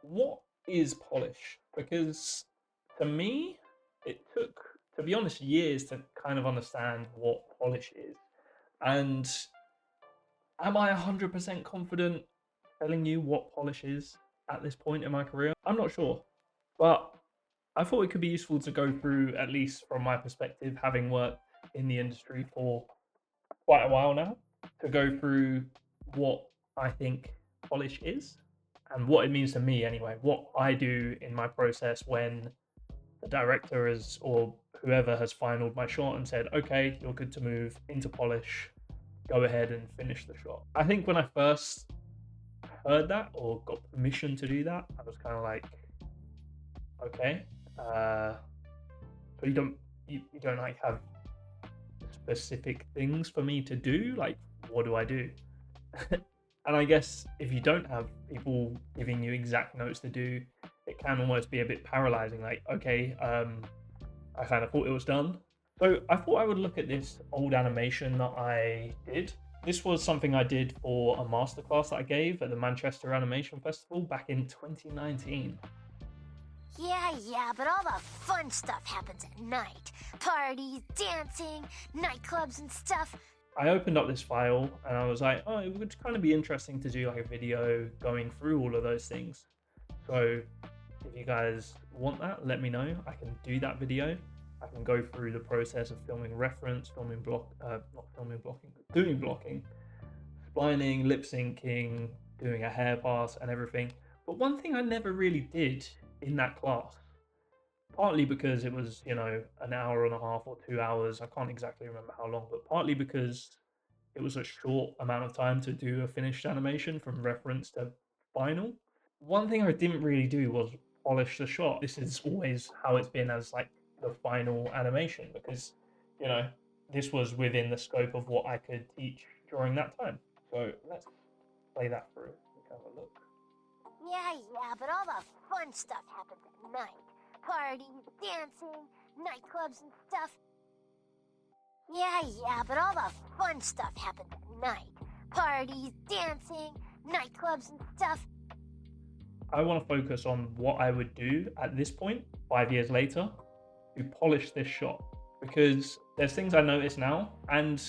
what is polish? Because to me, it took, to be honest, years to kind of understand what polish is. And am I 100% confident telling you what polish is at this point in my career? I'm not sure. But I thought it could be useful to go through, at least from my perspective, having worked in the industry for quite a while now, to go through what I think polish is and what it means to me anyway, what I do in my process when the director is or whoever has finalized my shot and said, okay, you're good to move into polish, go ahead and finish the shot. I think when I first heard that or got permission to do that, I was kind of like, okay, so you don't like have specific things for me to do, like what do I do? And I guess if you don't have people giving you exact notes to do, it can almost be a bit paralyzing. Like, okay, I kind of thought it was done. So I thought I would look at this old animation that I did. This was something I did for a masterclass that I gave at the Manchester Animation Festival back in 2019. Yeah, but all the fun stuff happens at night. Parties, dancing, nightclubs and stuff. I opened up this file and I was like, oh, it would kind of be interesting to do like a video going through all of those things. So if you guys want that, let me know. I can do that video. I can go through the process of filming reference, filming block, not filming blocking, but doing blocking, splining, lip syncing, doing a hair pass and everything. But one thing I never really did in that class, partly because it was, an hour and a half or 2 hours. I can't exactly remember how long, but partly because it was a short amount of time to do a finished animation from reference to final. One thing I didn't really do was polish the shot. This is always how it's been as like the final animation because, you know, this was within the scope of what I could teach during that time. So let's play that through. Let's have a look. Yeah, but all the fun stuff happens at night. Parties, dancing, nightclubs and stuff. Yeah, but all the fun stuff happens at night. Parties, dancing, nightclubs and stuff. I want to focus on what I would do at this point, 5 years later, to polish this shot. Because there's things I notice now, and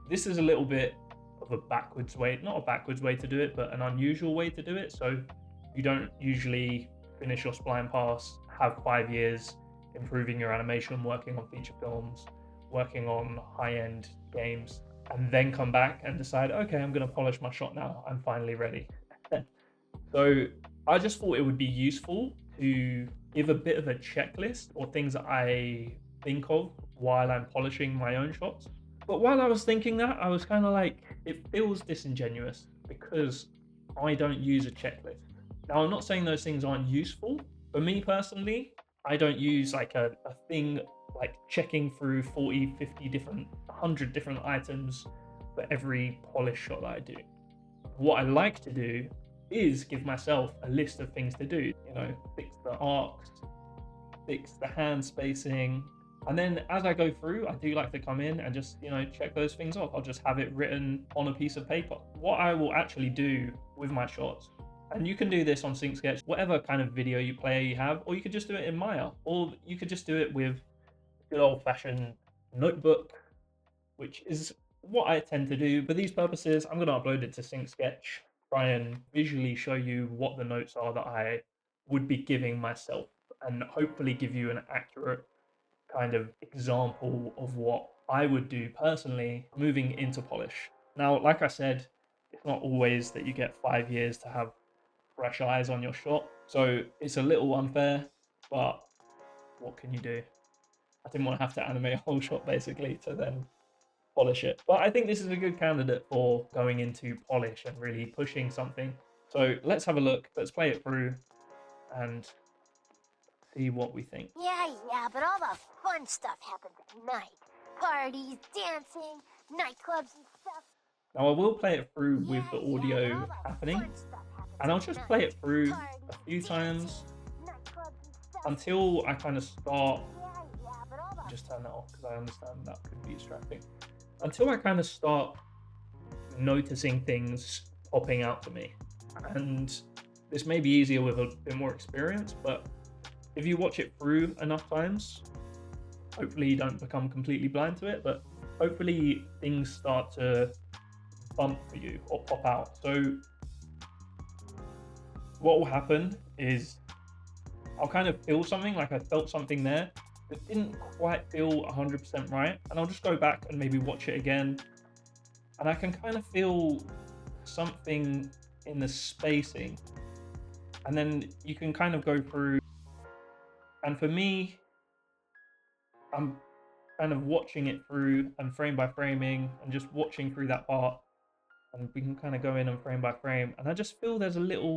this is a little bit of a backwards way, not a backwards way to do it, but an unusual way to do it. So you don't usually finish your spline pass, have 5 years improving your animation, working on feature films, working on high-end games, and then come back and decide, okay, I'm going to polish my shot now. I'm finally ready. So I just thought it would be useful to give a bit of a checklist or things that I think of while I'm polishing my own shots. But while I was thinking that, I was kind of like, it feels disingenuous because I don't use a checklist. Now, I'm not saying those things aren't useful. For me personally, I don't use like a thing like checking through 40, 50 different, 100 different items for every polish shot that I do. What I like to do is give myself a list of things to do, fix the arcs, fix the hand spacing. And then as I go through, I do like to come in and just, check those things off. I'll just have it written on a piece of paper. What I will actually do with my shots, and you can do this on Sync Sketch, whatever kind of video you player you have, or you could just do it in Maya, or you could just do it with good old fashioned notebook, which is what I tend to do. For these purposes, I'm going to upload it to Sync Sketch, try and visually show you what the notes are that I would be giving myself, and hopefully give you an accurate kind of example of what I would do personally moving into polish. Now, like I said, it's not always that you get 5 years to have fresh eyes on your shot, so it's a little unfair, but what can you do? I didn't want to have to animate a whole shot basically to then polish it. But I think this is a good candidate for going into polish and really pushing something. So let's have a look. Let's play it through and see what we think. Yeah, but all the fun stuff happens at night. Parties, dancing, nightclubs and stuff. Now I will play it through with the audio happening, and I'll just play it through a few times until I kind of start. Just turn that off because I understand that could be distracting. Until I kind of start noticing things popping out to me. And This may be easier with a bit more experience, but if you watch it through enough times, hopefully you don't become completely blind to it, but hopefully things start to bump for you or pop out. So what will happen is I'll kind of feel something, like I felt something there that didn't quite feel 100% right, and I'll just go back and maybe watch it again, and I can kind of feel something in the spacing, and then you can kind of go through. And for me, I'm kind of watching it through and frame by framing and just watching through that part, and we can kind of go in and frame by frame, and I just feel there's a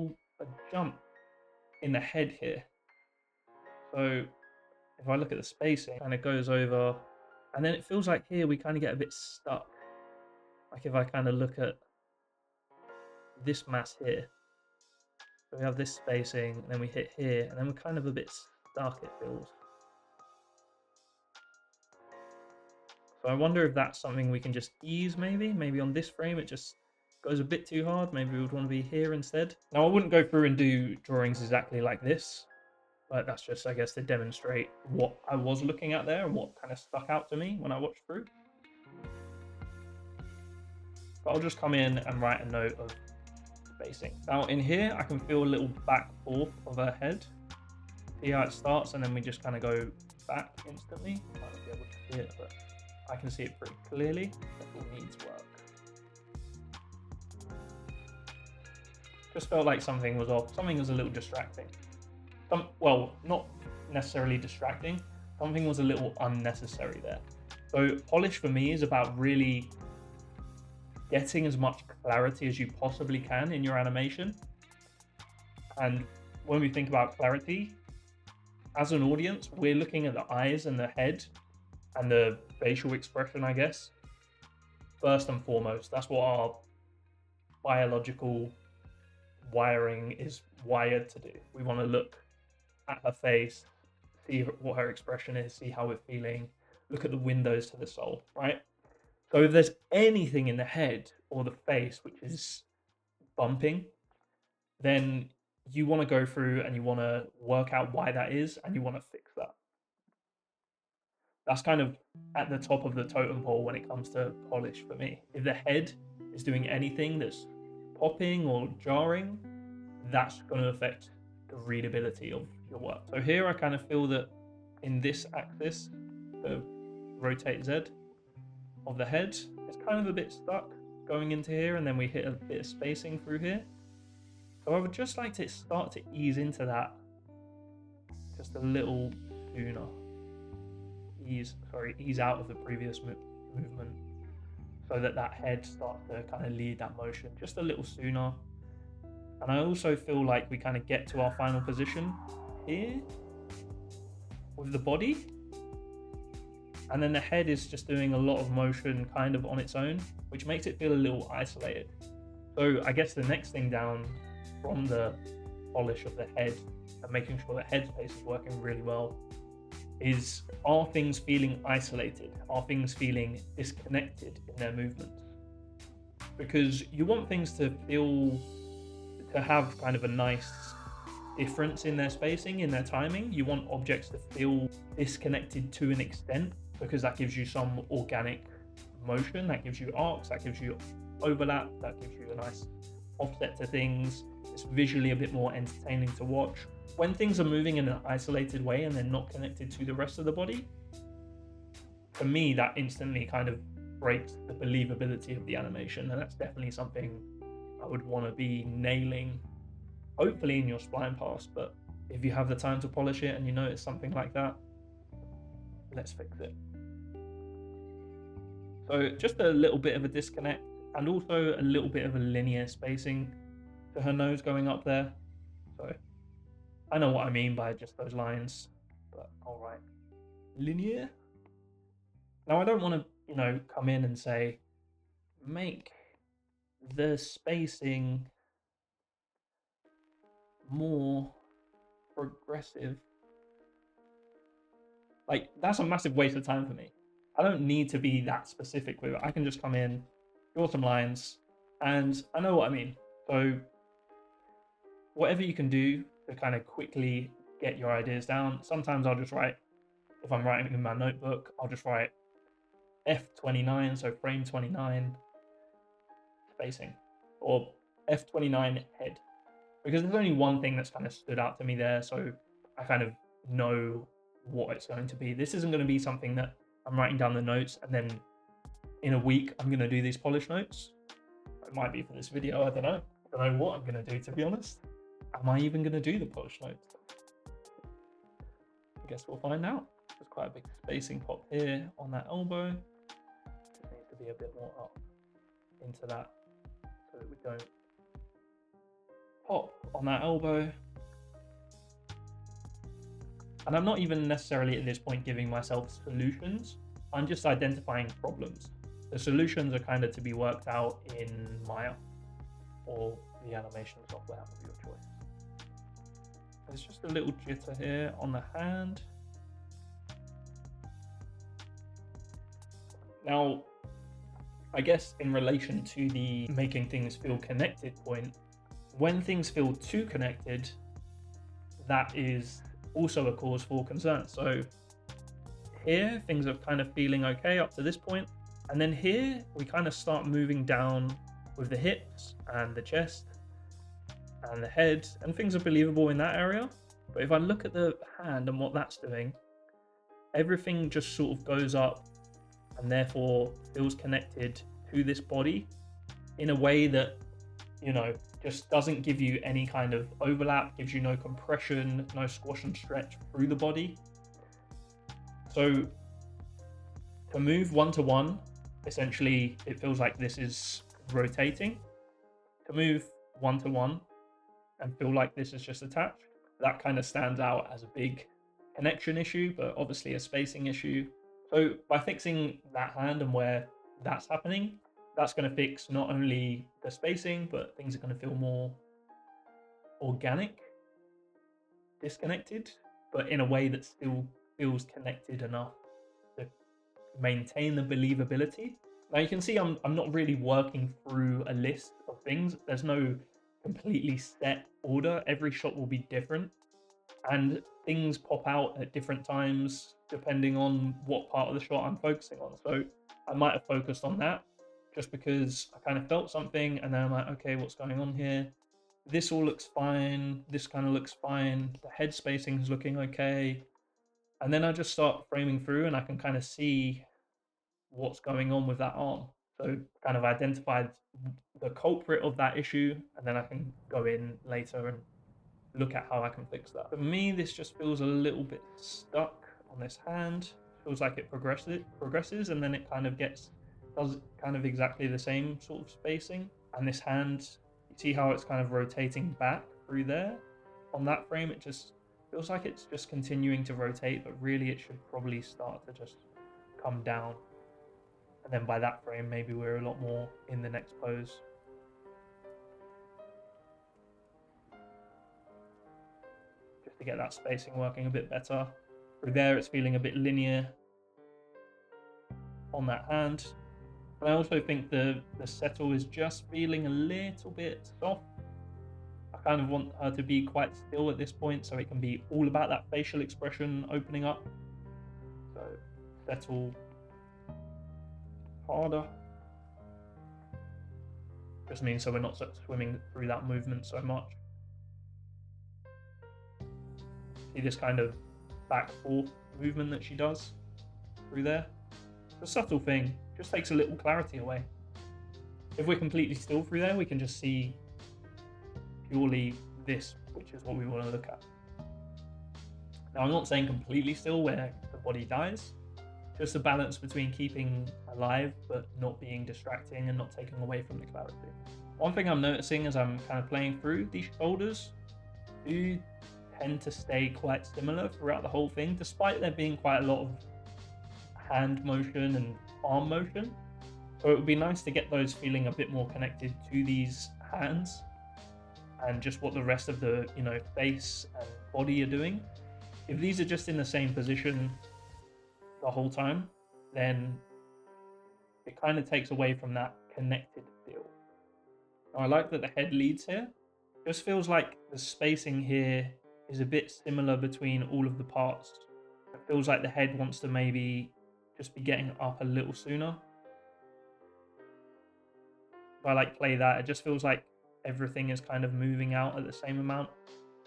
jump in the head here. So if I look at the spacing, it kind of goes over, and then it feels like here we kind of get a bit stuck. Like if I kind of look at this mass here, so we have this spacing, and then we hit here, and then we're kind of a bit stuck, it feels. So I wonder if that's something we can just ease, maybe on this frame it just goes a bit too hard. Maybe we would want to be here instead. Now I wouldn't go through and do drawings exactly like this, but that's just, I guess, to demonstrate what I was looking at there and what kind of stuck out to me when I watched through. But I'll just come in and write a note of spacing. Now in here, I can feel a little back forth of her head. See how it starts, and then we just kind of go back instantly. I might not be able to see it, but I can see it pretty clearly. That all needs work. Just felt like something was off. Something was a little distracting. Well, not necessarily distracting. Something was a little unnecessary there. So polish for me is about really getting as much clarity as you possibly can in your animation. And when we think about clarity, as an audience, we're looking at the eyes and the head and the facial expression, I guess, first and foremost. That's what our biological wiring is wired to do. We want to look at her face, see what her expression is, see how we're feeling, look at the windows to the soul, right? So if there's anything in the head or the face which is bumping, then you want to go through and you want to work out why that is, and you want to fix that. That's kind of at the top of the totem pole when it comes to polish for me. If the head is doing anything that's popping or jarring, that's going to affect the readability of your work. So here I kind of feel that in this axis, the rotate Z of the head, it's kind of a bit stuck going into here, and then we hit a bit of spacing through here. So I would just like to start to ease into that just a little sooner. Ease out of the previous movement, so that head starts to kind of lead that motion just a little sooner. And I also feel like we kind of get to our final position here with the body, and then the head is just doing a lot of motion kind of on its own, which makes it feel a little isolated. So I guess the next thing down from the polish of the head and making sure the head space is working really well is, are things feeling isolated? Are things feeling disconnected in their movements? Because you want things to have kind of a nice difference in their spacing, in their timing. You want objects to feel disconnected to an extent, because that gives you some organic motion, that gives you arcs, that gives you overlap, that gives you a nice offset to things. It's visually a bit more entertaining to watch. When things are moving in an isolated way and they're not connected to the rest of the body, for me, that instantly kind of breaks the believability of the animation. And that's definitely something I would want to be nailing, hopefully in your spline pass. But if you have the time to polish it and you notice something like that, let's fix it. So just a little bit of a disconnect, and also a little bit of a linear spacing to her nose going up there. So I know what I mean by just those lines, but all right. Linear. Now I don't want to, come in and say, make the spacing more progressive. Like, that's a massive waste of time for me. I don't need to be that specific with it. I can just come in, draw some lines, and I know what I mean. So whatever you can do to kind of quickly get your ideas down. Sometimes I'll just write, if I'm writing in my notebook, I'll just write F29, so frame 29 spacing, or F29 head, because there's only one thing that's kind of stood out to me there, so I kind of know what it's going to be. This isn't going to be something that I'm writing down the notes and then in a week I'm going to do these polish notes. It might be for this video, I don't know. I don't know what I'm going to do, to be honest. Am I even going to do the polish notes? I guess we'll find out. There's quite a big spacing pop here on that elbow. It needs to be a bit more up into that so that we don't pop on that elbow. And I'm not even necessarily at this point giving myself solutions. I'm just identifying problems. The solutions are kind of to be worked out in Maya or the animation software of your choice. There's just a little jitter here on the hand. Now, I guess in relation to the making things feel connected point, when things feel too connected, that is also a cause for concern. So here, things are kind of feeling okay up to this point. And then here, we kind of start moving down with the hips and the chest and the head, and things are believable in that area. But if I look at the hand and what that's doing, everything just sort of goes up and therefore feels connected to this body in a way that, you know, just doesn't give you any kind of overlap, gives you no compression, no squash and stretch through the body. So to move one to one, essentially it feels like this is rotating. To move one to one and feel like this is just attached, that kind of stands out as a big connection issue, but obviously a spacing issue. So by fixing that hand and where that's happening, that's going to fix not only the spacing, but things are going to feel more organic, disconnected, but in a way that still feels connected enough to maintain the believability. Now you can see I'm not really working through a list of things. There's no completely set order. Every shot will be different, and things pop out at different times depending on what part of the shot I'm focusing on. So I might have focused on that just because I kind of felt something, and then I'm like, okay, what's going on here? This all looks fine. This kind of looks fine. The head spacing is looking okay. And then I just start framing through and I can kind of see what's going on with that arm. So kind of identified the culprit of that issue, and then I can go in later and look at how I can fix that. For me, this just feels a little bit stuck on this hand. Feels like it progresses, and then it kind of does kind of exactly the same sort of spacing. And this hand, you see how it's kind of rotating back through there? On that frame, it just feels like it's just continuing to rotate, but really it should probably start to just come down. And then by that frame, maybe we're a lot more in the next pose. Just to get that spacing working a bit better. Through there, it's feeling a bit linear on that hand. But I also think the settle is just feeling a little bit soft. I kind of want her to be quite still at this point so it can be all about that facial expression opening up. So settle harder. Just means so we're not swimming through that movement so much. See this kind of back forth movement that she does through there. It's a subtle thing, just takes a little clarity away. If we're completely still through there, we can just see purely this, which is what we want to look at. Now, I'm not saying completely still where the body dies, just a balance between keeping alive but not being distracting and not taking away from the clarity. One thing I'm noticing as I'm kind of playing through, these shoulders do tend to stay quite similar throughout the whole thing, despite there being quite a lot of hand motion and arm motion. So it would be nice to get those feeling a bit more connected to these hands and just what the rest of the, you know, face and body are doing. If these are just in the same position the whole time, then it kind of takes away from that connected feel. Now, I like that the head leads here, Just feels like the spacing here is a bit similar between all of the parts. It feels like the head wants to maybe just be getting up a little sooner. If I like play that, it just feels like everything is kind of moving out at the same amount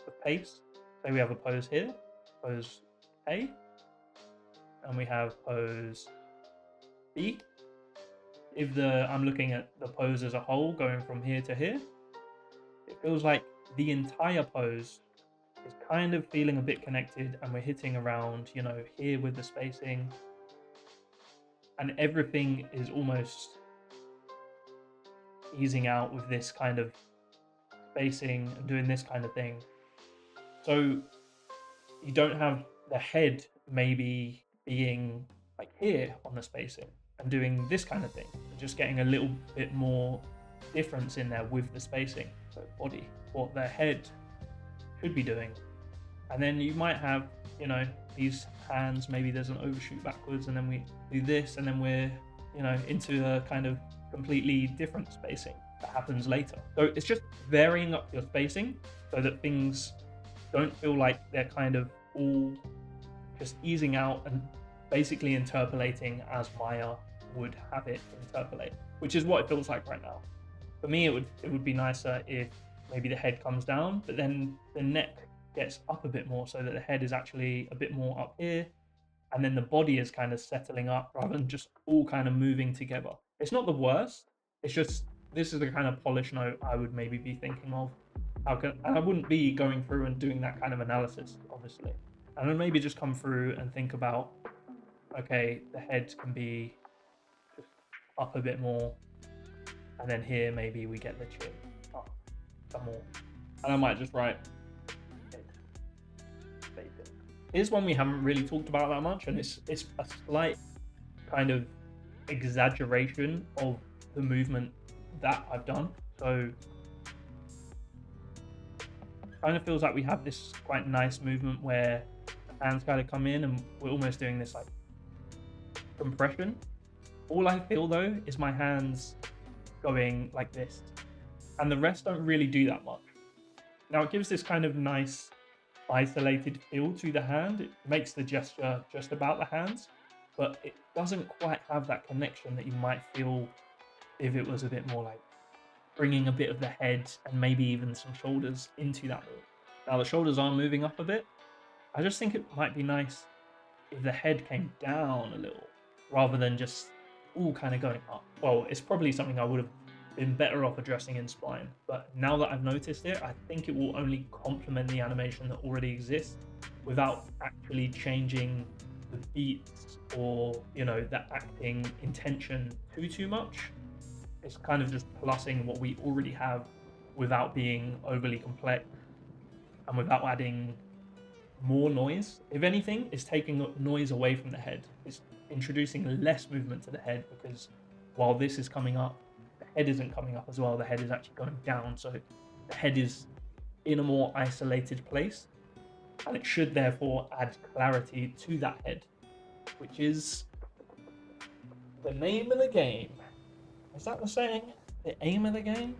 of pace. So we have a pose here, pose A, and we have pose B. If I'm looking at the pose as a whole, going from here to here, it feels like the entire pose is kind of feeling a bit connected, and we're hitting around, you know, here with the spacing, and everything is almost easing out with this kind of spacing and doing this kind of thing. So you don't have the head maybe being like here on the spacing and doing this kind of thing, and just getting a little bit more difference in there with the spacing. So body, what the head should be doing. And then you might have, you know, these hands, maybe there's an overshoot backwards, and then we do this, and then we're, you know, into a kind of completely different spacing that happens later. So it's just varying up your spacing so that things don't feel like they're kind of all just easing out and basically interpolating as Maya would have it interpolate, which is what it feels like right now. For me, it would be nicer if maybe the head comes down, but then the neck gets up a bit more so that the head is actually a bit more up here, and then the body is kind of settling up rather than just all kind of moving together. It's not the worst, it's just this is the kind of polish note I would maybe be thinking of. And I wouldn't be going through and doing that kind of analysis, obviously. And then maybe just come through and think about, okay, the head can be just up a bit more, and then here maybe we get the chin up some more. And I might just write head spacing. Here's one we haven't really talked about that much, and it's a slight kind of exaggeration of the movement that I've done. So kind of feels like we have this quite nice movement where the hands kind of come in and we're almost doing this like compression. All I feel though is my hands going like this, and the rest don't really do that much. Now it gives this kind of nice isolated feel to the hand. It makes the gesture just about the hands, but it doesn't quite have that connection that you might feel if it was a bit more like bringing a bit of the head and maybe even some shoulders into that move. Now the shoulders are moving up a bit. I just think it might be nice if the head came down a little rather than just all kind of going up. Well, it's probably something I would have been better off addressing in spline, but now that I've noticed it, I think it will only complement the animation that already exists without actually changing the beats or, you know, the acting intention too much. It's kind of just plussing what we already have without being overly complex and without adding more noise. If anything, it's taking noise away from the head. It's introducing less movement to the head, because while this is coming up, the head isn't coming up as well. The head is actually going down. So the head is in a more isolated place, and it should therefore add clarity to that head, which is the name of the game. Is that the saying? The aim of the game?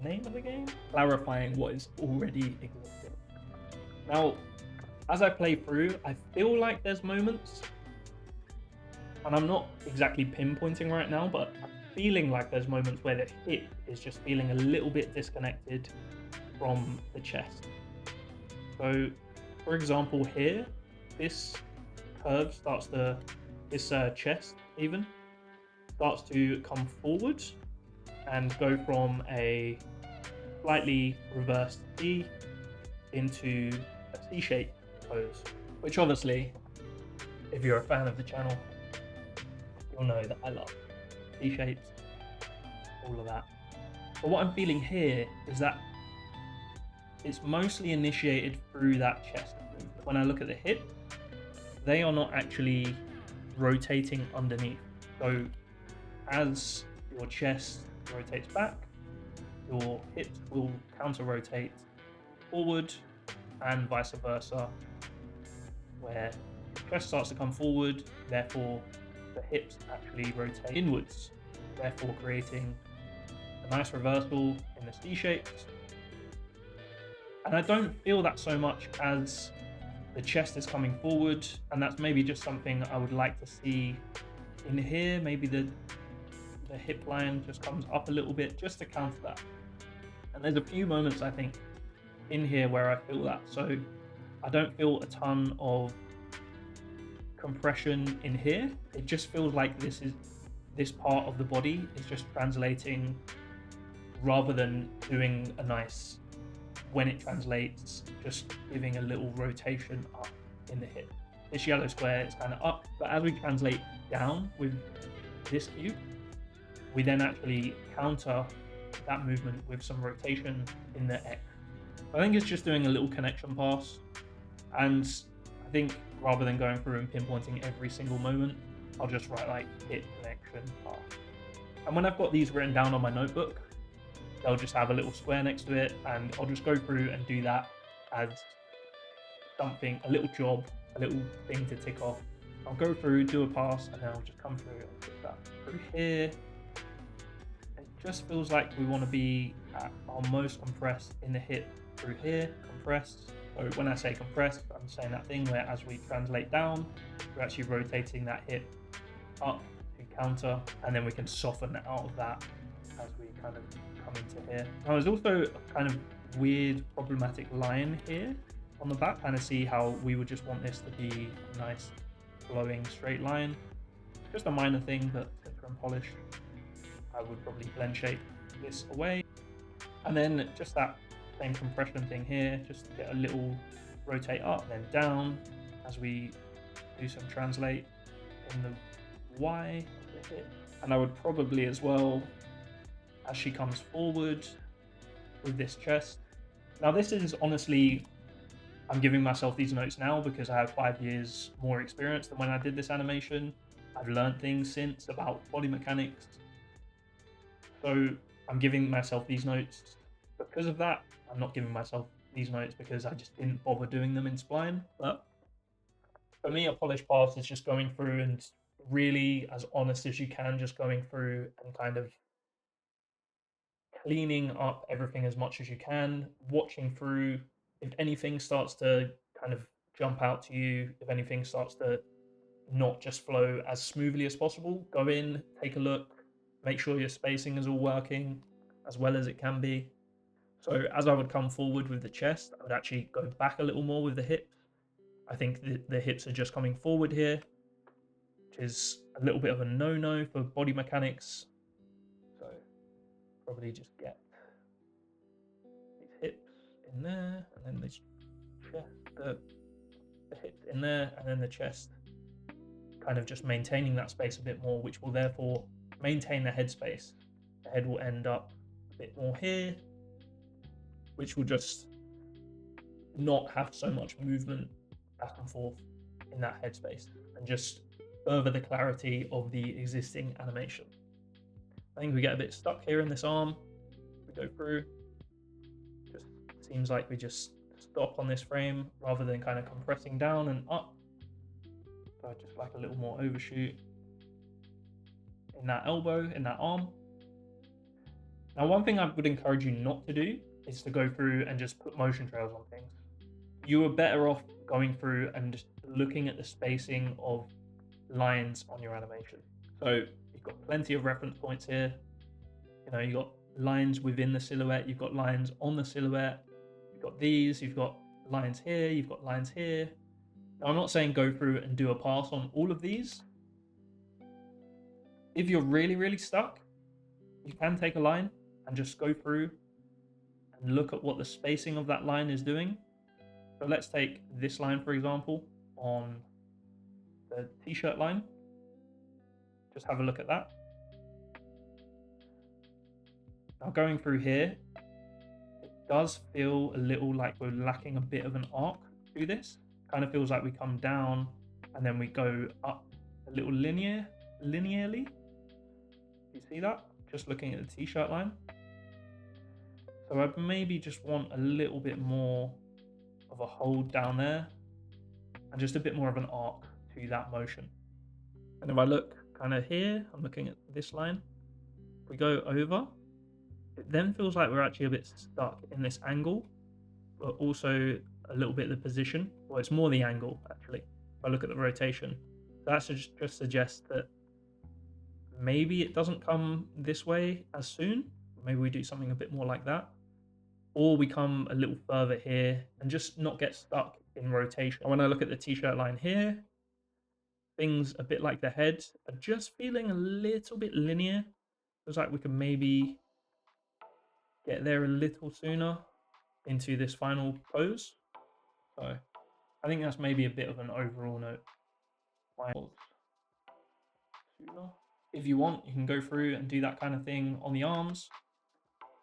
Name of the game? Clarifying what is already existing. Now, as I play through, I feel like there's moments, and I'm not exactly pinpointing right now, but I'm feeling like there's moments where the hip is just feeling a little bit disconnected from the chest. So, for example, here, this curve starts to, this chest even, starts to come forward and go from a slightly reversed T into a C-shape pose, which obviously, if you're a fan of the channel, you'll know that I love C-shapes, all of that. But what I'm feeling here is that it's mostly initiated through that chest. When I look at the hip, they are not actually rotating underneath. So as your chest rotates back, your hips will counter rotate forward and vice versa, where the chest starts to come forward, therefore the hips actually rotate inwards, therefore creating a nice reversal in the C shapes, And I don't feel that so much as the chest is coming forward, and that's maybe just something I would like to see in here. Maybe the hip line just comes up a little bit just to counter that. And there's a few moments I think in here where I feel that. So I don't feel a ton of compression in here. It just feels like this part of the body is just translating rather than doing a nice, when it translates, just giving a little rotation up in the hip. This yellow square is kind of up, but as we translate down with this cube, we then actually counter that movement with some rotation in the X. I think it's just doing a little connection pass, and I think rather than going through and pinpointing every single moment, I'll just write like hip connection pass. And when I've got these written down on my notebook, they'll just have a little square next to it, and I'll just go through and do that as something, a little job, a little thing to tick off. I'll go through, do a pass, and then I'll just come through and put that through here. It just feels like we want to be at our most compressed in the hip through here, compressed. So when I say compressed, I'm saying that thing where as we translate down, we're actually rotating that hip up to counter, and then we can soften out of that as we kind of come into here. Now there's also a kind of weird problematic line here on the back. Kind of see how we would just want this to be a nice flowing straight line. Just a minor thing, but from polish, I would probably blend shape this away. And then just that same compression thing here, just get a little rotate up, then down as we do some translate in the Y of the hip. And I would probably as well, as she comes forward with this chest. Now this is honestly, I'm giving myself these notes now because I have 5 years more experience than when I did this animation. I've learned things since about body mechanics. So I'm giving myself these notes because of that. I'm not giving myself these notes because I just didn't bother doing them in Spline. But for me, a polish pass is just going through and really as honest as you can, just going through and kind of cleaning up everything as much as you can, watching through. If anything starts to kind of jump out to you, if anything starts to not just flow as smoothly as possible, go in, take a look, make sure your spacing is all working as well as it can be. So as I would come forward with the chest, I would actually go back a little more with the hips. I think the hips are just coming forward here, which is a little bit of a no-no for body mechanics. So probably just get these hips in there, and then this chest, the hips in there, and then the chest, kind of just maintaining that space a bit more, which will therefore maintain the head space. The head will end up a bit more here, which will just not have so much movement back and forth in that headspace, and just further the clarity of the existing animation. I think we get a bit stuck here in this arm. We go through, just seems like we just stop on this frame rather than kind of compressing down and up. So I just like a little more overshoot in that elbow, in that arm. Now, one thing I would encourage you not to do is to go through and just put motion trails on things. You are better off going through and just looking at the spacing of lines on your animation. So you've got plenty of reference points here. You know, you've got lines within the silhouette, you've got lines on the silhouette, you've got these, you've got lines here, you've got lines here. Now, I'm not saying go through and do a pass on all of these. If you're really, really stuck, you can take a line and just go through and look at what the spacing of that line is doing. So let's take this line, for example, on the t-shirt line. Just have a look at that. Now going through here, it does feel a little like we're lacking a bit of an arc to this. Kind of feels like we come down and then we go up a little linearly. You see that? Just looking at the t-shirt line. So I maybe just want a little bit more of a hold down there and just a bit more of an arc to that motion. And if I look kind of here, I'm looking at this line. If we go over, it then feels like we're actually a bit stuck in this angle. but also a little bit the position. Well, it's more the angle, actually. If I look at the rotation, that just suggests that maybe it doesn't come this way as soon. Maybe we do something a bit more like that. Or we come a little further here and just not get stuck in rotation. And when I look at the t-shirt line here, things a bit like the head are just feeling a little bit linear. Feels like we could maybe get there a little sooner into this final pose. So I think that's maybe a bit of an overall note. If you want, you can go through and do that kind of thing on the arms.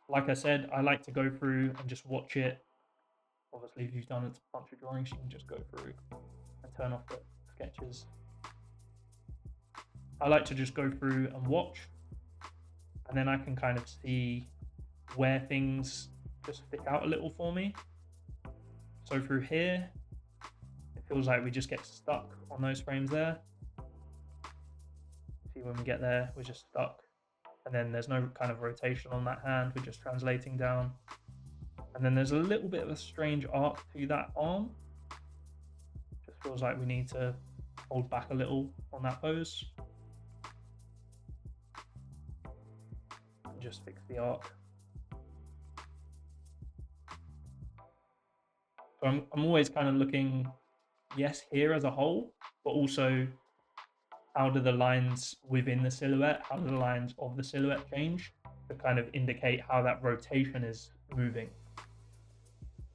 Like I said, I like to go through and just watch it. Obviously, if you've done a bunch of drawings, you can just go through and turn off the sketches. I like to just go through and watch, and then I can kind of see where things just stick out a little for me. So through here, it feels like we just get stuck on those frames there. See, when we get there, we're just stuck. And then there's no kind of rotation on that hand. We're just translating down. And then there's a little bit of a strange arc to that arm. Just feels like we need to hold back a little on that pose. And just fix the arc. So I'm always kind of looking, yes, here as a whole, but also how do the lines within the silhouette, how do the lines of the silhouette change to kind of indicate how that rotation is moving?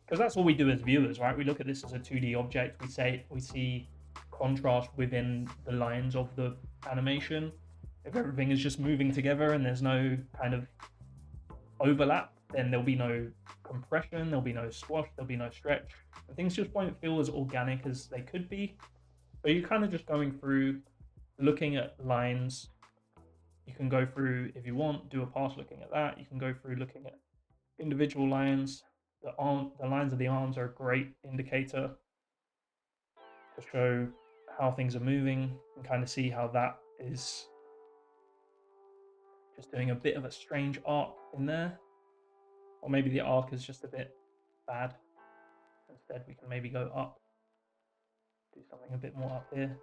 Because that's all we do as viewers, right? We look at this as a 2D object. We see contrast within the lines of the animation. If everything is just moving together and there's no kind of overlap, then there'll be no compression, there'll be no squash, there'll be no stretch. And things just won't feel as organic as they could be. So you're kind of just going through, looking at lines. You can go through, if you want, do a pass looking at that. You can go through looking at individual lines. The lines of the arms are a great indicator to show how things are moving and kind of see how that is just doing a bit of a strange arc in there. Or maybe the arc is just a bit bad. Instead, we can maybe go up, do something a bit more up here,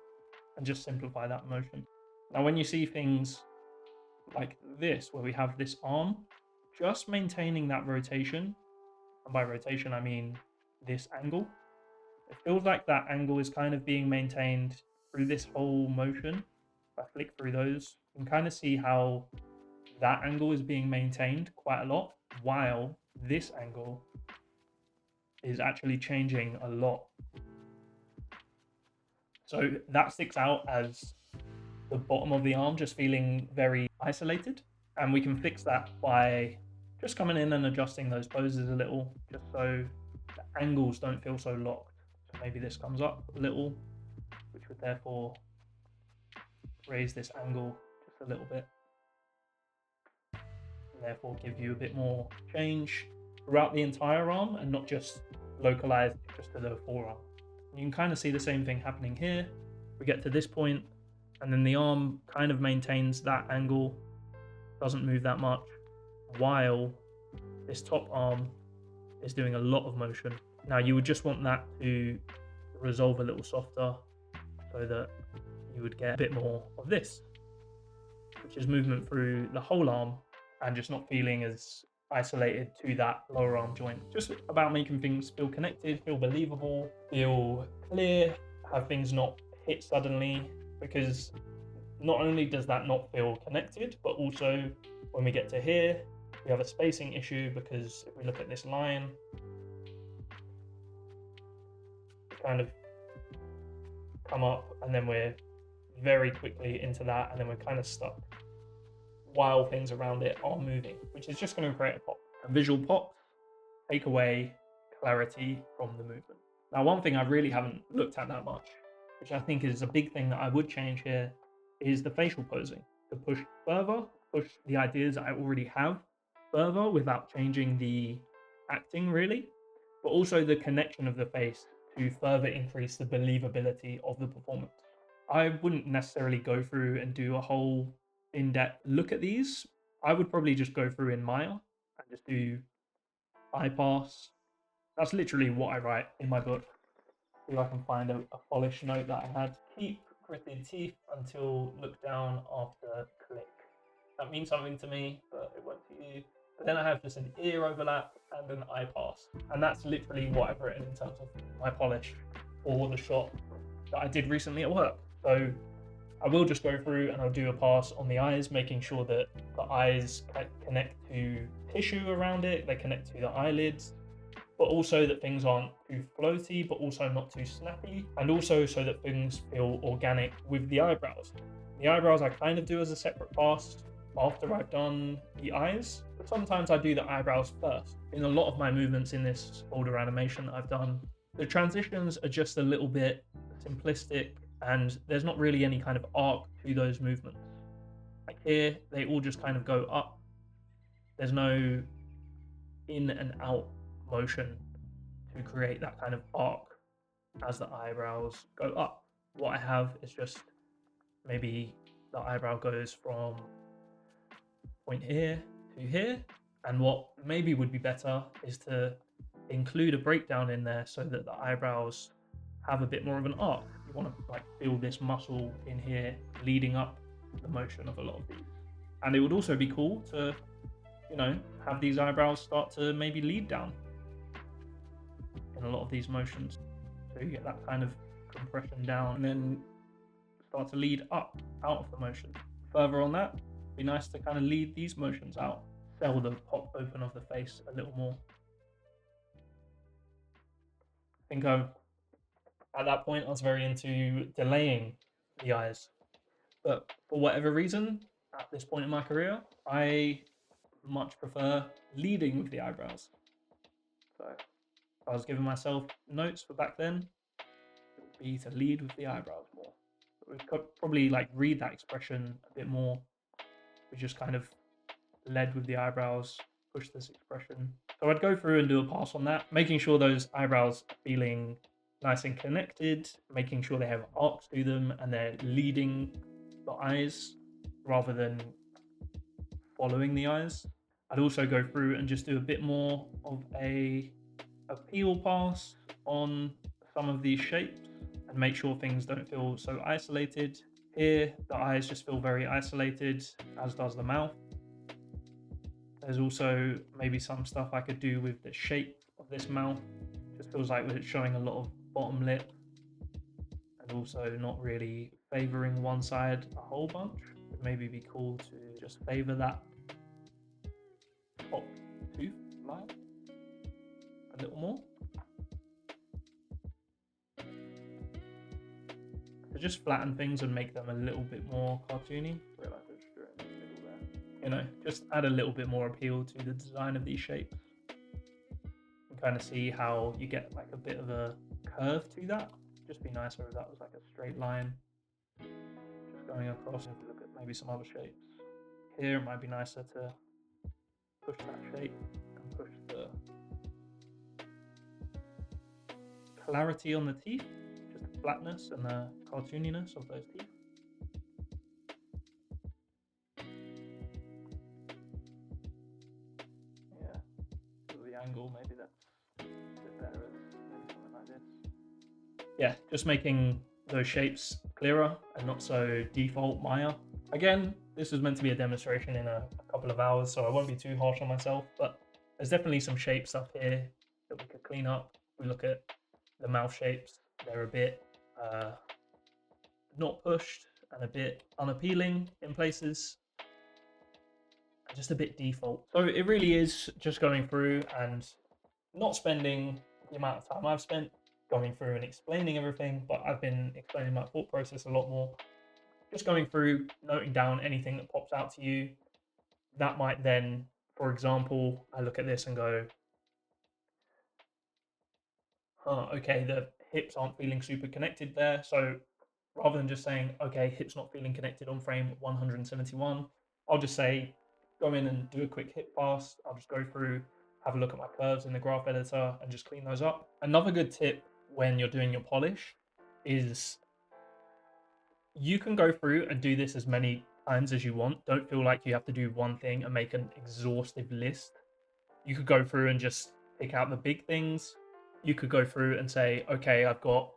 and just simplify that motion. Now, when you see things like this, where we have this arm, just maintaining that rotation, and by rotation, I mean this angle, it feels like that angle is kind of being maintained through this whole motion. If I flick through those, you can kind of see how that angle is being maintained quite a lot, while this angle is actually changing a lot. So that sticks out as the bottom of the arm just feeling very isolated. And we can fix that by just coming in and adjusting those poses a little, just so the angles don't feel so locked. So maybe this comes up a little, which would therefore raise this angle just a little bit, and therefore give you a bit more change throughout the entire arm and not just localized just to the forearm. You can kind of see the same thing happening here. We get to this point, and then the arm kind of maintains that angle, doesn't move that much, while this top arm is doing a lot of motion. Now, you would just want that to resolve a little softer so that you would get a bit more of this, which is movement through the whole arm and just not feeling as isolated to that lower arm joint. Just about making things feel connected, feel believable, feel clear, have things not hit suddenly, because not only does that not feel connected, but also when we get to here, we have a spacing issue, because if we look at this line, we kind of come up and then we're very quickly into that, and then we're kind of stuck while things around it are moving, which is just going to create a pop. A visual pop, take away clarity from the movement. Now, one thing I really haven't looked at that much, which I think is a big thing that I would change here, is the facial posing. To push further, push the ideas I already have further without changing the acting really, but also the connection of the face to further increase the believability of the performance. I wouldn't necessarily go through and do a whole in-depth look at these. I would probably just go through in Maya and just do eye pass, That's literally what I write in my book. See if I can find a polished note that I had. Keep gritted teeth until look down after click. That means something to me, but it won't to you. But then I have just an ear overlap and an eye pass. And that's literally what I've written in terms of my polish for the shot that I did recently at work. So I will just go through and I'll do a pass on the eyes, making sure that the eyes connect to tissue around it, they connect to the eyelids, but also that things aren't too floaty, but also not too snappy, and also so that things feel organic with the eyebrows. The eyebrows I kind of do as a separate pass after I've done the eyes, but sometimes I do the eyebrows first. In a lot of my movements in this folder animation that I've done, the transitions are just a little bit simplistic and there's not really any kind of arc to those movements. Like here, they all just kind of go up. There's no in and out motion to create that kind of arc as the eyebrows go up. What I have is just maybe the eyebrow goes from point here to here, and what maybe would be better is to include a breakdown in there so that the eyebrows have a bit more of an arc. You want to like feel this muscle in here leading up the motion of a lot of these. And it would also be cool to, you know, have these eyebrows start to maybe lead down in a lot of these motions. So you get that kind of compression down and then start to lead up out of the motion. Further on that, it'd be nice to kind of lead these motions out, sell the pop open of the face a little more. I think at that point I was very into delaying the eyes, but for whatever reason at this point in my career I much prefer leading with the eyebrows. So if I was giving myself notes for back then, it would be to lead with the eyebrows more. But we could probably like read that expression a bit more. We just kind of led with the eyebrows, push this expression. So I'd go through and do a pass on that, making sure those eyebrows are feeling nice and connected, making sure they have arcs to them and they're leading the eyes rather than following the eyes. I'd also go through and just do a bit more of a peel pass on some of these shapes and make sure things don't feel so isolated. Here, the eyes just feel very isolated, as does the mouth. There's also maybe some stuff I could do with the shape of this mouth. Just feels like it's showing a lot of bottom lip and also not really favoring one side a whole bunch. It'd maybe be cool to just favor that top tooth line a little more. To just flatten things and make them a little bit more cartoony. Realize I just drew it in the middle there. You know, just add a little bit more appeal to the design of these shapes. And kind of see how you get like a bit of a curve to that. Just be nicer if that was like a straight line. Just going across. If you look at maybe some other shapes. Here it might be nicer to push that shape and push the clarity on the teeth, just the flatness and the cartooniness of those teeth. Yeah, so the angle, maybe that's a bit better, maybe something like this. Yeah, just making those shapes clearer and not so default Maya. Again, this was meant to be a demonstration in a couple of hours, so I won't be too harsh on myself, but there's definitely some shape stuff here that we could clean up. We look at the mouth shapes, they're a bit not pushed and a bit unappealing in places and just a bit default. So it really is just going through and not spending the amount of time I've spent going through and explaining everything, but I've been explaining my thought process a lot more. Just going through, noting down anything that pops out to you. That might then, for example, I look at this and go, okay, the hips aren't feeling super connected there. So rather than just saying, okay, hips not feeling connected on frame 171, I'll just say, go in and do a quick hip pass. I'll just go through, have a look at my curves in the graph editor and just clean those up. Another good tip when you're doing your polish is you can go through and do this as many times as you want. Don't feel like you have to do one thing and make an exhaustive list. You could go through and just pick out the big things you could go through and say, okay, I've got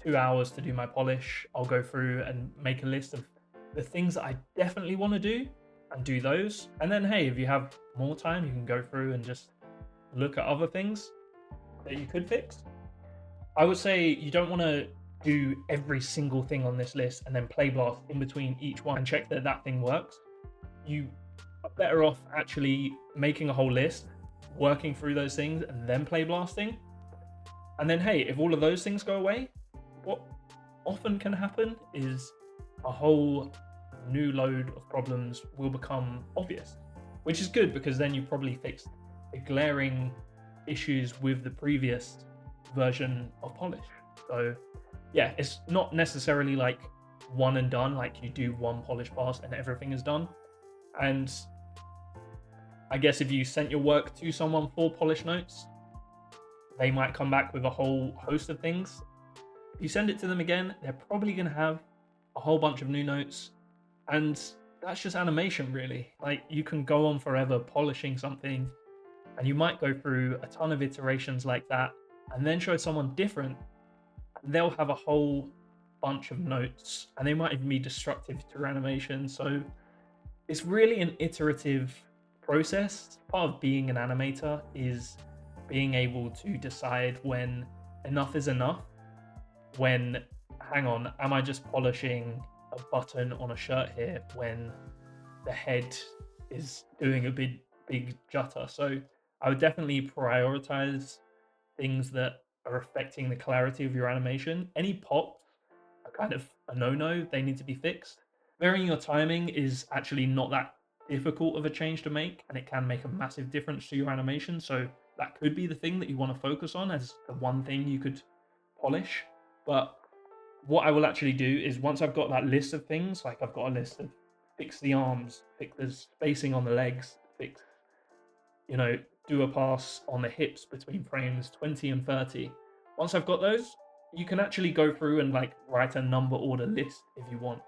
2 hours to do my polish. I'll go through and make a list of the things that I definitely want to do and do those. And then, hey, if you have more time, you can go through and just look at other things that you could fix. I would say you don't want to do every single thing on this list and then play blast in between each one and check that that thing works. You are better off actually making a whole list, working through those things, and then play blasting. And then, hey, if all of those things go away, what often can happen is a whole new load of problems will become obvious, which is good because then you probably fixed the glaring issues with the previous version of polish. So yeah, it's not necessarily like one and done, like you do one polish pass and everything is done. And I guess if you sent your work to someone for polish notes, they might come back with a whole host of things. If you send it to them again, they're probably going to have a whole bunch of new notes. And that's just animation, really. Like, you can go on forever polishing something, and you might go through a ton of iterations like that, and then show someone different, and they'll have a whole bunch of notes, and they might even be destructive to animation. So it's really an iterative process. Part of being an animator is being able to decide when enough is enough, when, hang on, am I just polishing a button on a shirt here when the head is doing a big jutter? So I would definitely prioritize things that are affecting the clarity of your animation. Any pops are kind of a no-no, they need to be fixed. Varying your timing is actually not that difficult of a change to make, and it can make a massive difference to your animation. So that could be the thing that you want to focus on as the one thing you could polish. But what I will actually do is, once I've got that list of things, like I've got a list of fix the arms, fix the spacing on the legs, fix, do a pass on the hips between frames 20 and 30. Once I've got those, you can actually go through and like write a number order list if you want,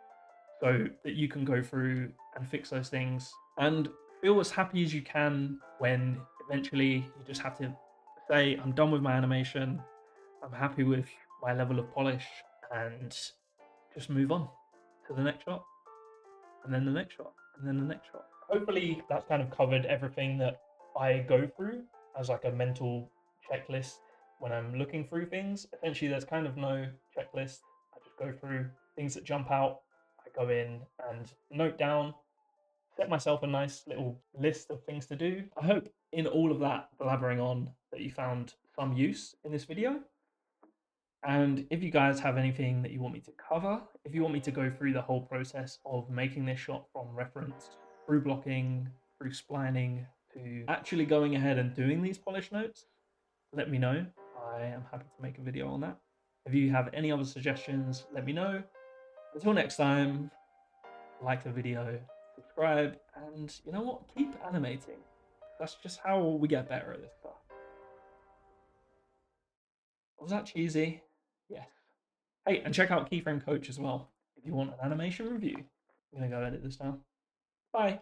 so that you can go through and fix those things and feel as happy as you can when eventually you just have to say, I'm done with my animation, I'm happy with my level of polish, and just move on to the next shot, and then the next shot, and then the next shot. Hopefully that's kind of covered everything that I go through as like a mental checklist when I'm looking through things. Essentially, there's kind of no checklist. I just go through things that jump out. I go in and note down, set myself a nice little list of things to do. I hope in all of that blabbering on that you found some use in this video. And if you guys have anything that you want me to cover, if you want me to go through the whole process of making this shot from reference, through blocking, through splining, to actually going ahead and doing these polish notes, let me know. I am happy to make a video on that. If you have any other suggestions, let me know. Until next time, like the video, subscribe, and you know what? Keep animating. That's just how we get better at this stuff. Was that cheesy? Yes. Hey, and check out Keyframe Coach as well if you want an animation review. I'm gonna go edit this now. Bye.